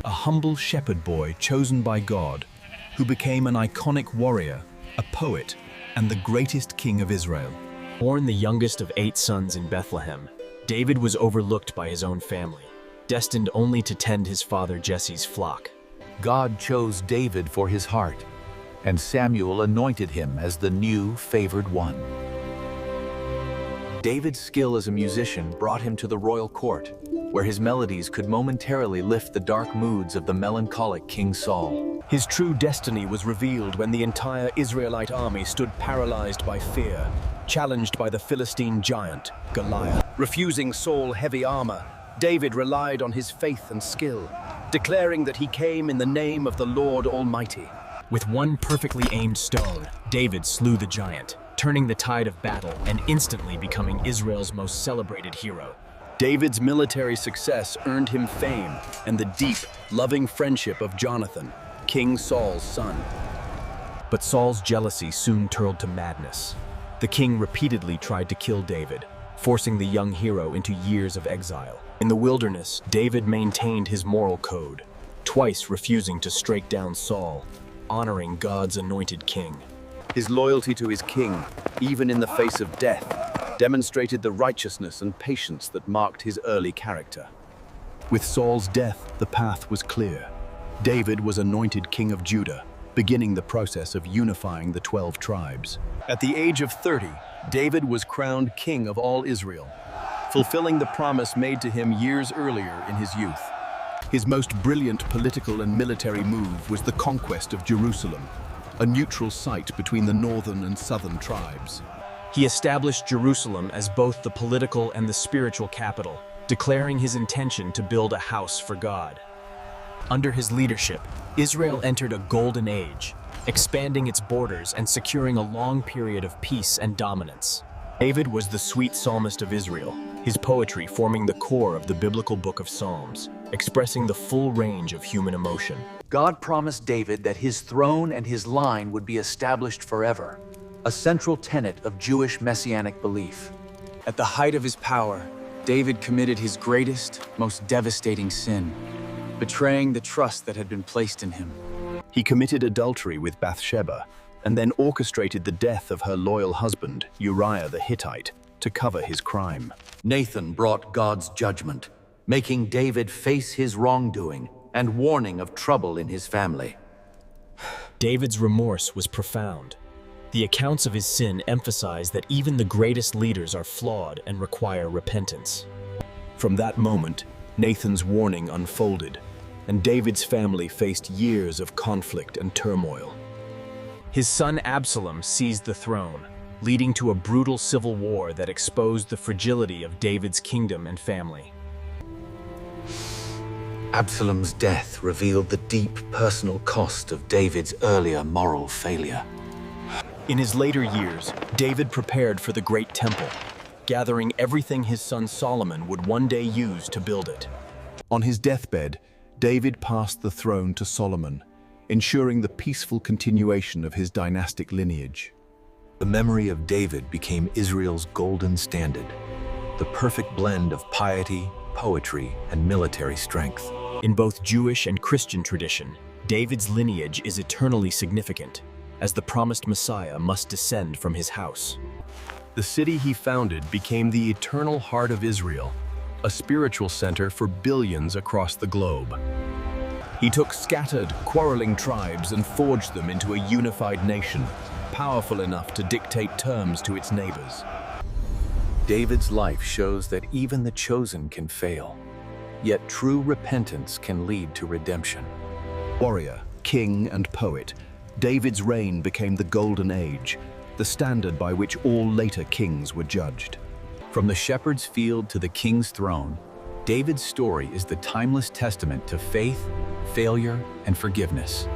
a humble shepherd boy chosen by God, who became an iconic warrior, a poet, and the greatest king of Israel. Born the youngest of 8 sons in Bethlehem, David was overlooked by his own family, destined only to tend his father Jesse's flock. God chose David for his heart, and Samuel anointed him as the new favored one. David's skill as a musician brought him to the royal court, where his melodies could momentarily lift the dark moods of the melancholic King Saul. His true destiny was revealed when the entire Israelite army stood paralyzed by fear, challenged by the Philistine giant, Goliath. Refusing Saul's heavy armor, David relied on his faith and skill, declaring that he came in the name of the Lord Almighty. With one perfectly aimed stone, David slew the giant, turning the tide of battle and instantly becoming Israel's most celebrated hero. David's military success earned him fame and the deep, loving friendship of Jonathan, King Saul's son. But Saul's jealousy soon turned to madness. The king repeatedly tried to kill David, forcing the young hero into years of exile. In the wilderness, David maintained his moral code, twice refusing to strike down Saul, honoring God's anointed king. His loyalty to his king, even in the face of death, demonstrated the righteousness and patience that marked his early character. With Saul's death, the path was clear. David was anointed king of Judah, beginning the process of unifying the 12 tribes. At the age of 30, David was crowned king of all Israel, fulfilling the promise made to him years earlier in his youth. His most brilliant political and military move was the conquest of Jerusalem, a neutral site between the northern and southern tribes. He established Jerusalem as both the political and the spiritual capital, declaring his intention to build a house for God. Under his leadership, Israel entered a golden age, expanding its borders and securing a long period of peace and dominance. David was the sweet psalmist of Israel, his poetry forming the core of the biblical book of Psalms, expressing the full range of human emotion. God promised David that his throne and his line would be established forever, a central tenet of Jewish messianic belief. At the height of his power, David committed his greatest, most devastating sin, betraying the trust that had been placed in him. He committed adultery with Bathsheba, and then orchestrated the death of her loyal husband, Uriah the Hittite, to cover his crime. Nathan brought God's judgment, making David face his wrongdoing and warning of trouble in his family. David's remorse was profound. The accounts of his sin emphasize that even the greatest leaders are flawed and require repentance. From that moment, Nathan's warning unfolded, and David's family faced years of conflict and turmoil. His son Absalom seized the throne, leading to a brutal civil war that exposed the fragility of David's kingdom and family. Absalom's death revealed the deep personal cost of David's earlier moral failure. In his later years, David prepared for the Great Temple, gathering everything his son Solomon would one day use to build it. On his deathbed, David passed the throne to Solomon, ensuring the peaceful continuation of his dynastic lineage. The memory of David became Israel's golden standard, the perfect blend of piety, poetry, and military strength. In both Jewish and Christian tradition, David's lineage is eternally significant, as the promised Messiah must descend from his house. The city he founded became the eternal heart of Israel, a spiritual center for billions across the globe. He took scattered, quarreling tribes and forged them into a unified nation, powerful enough to dictate terms to its neighbors. David's life shows that even the chosen can fail, yet true repentance can lead to redemption. Warrior, king, and poet, David's reign became the golden age, the standard by which all later kings were judged. From the shepherd's field to the king's throne, David's story is the timeless testament to faith, failure, and forgiveness.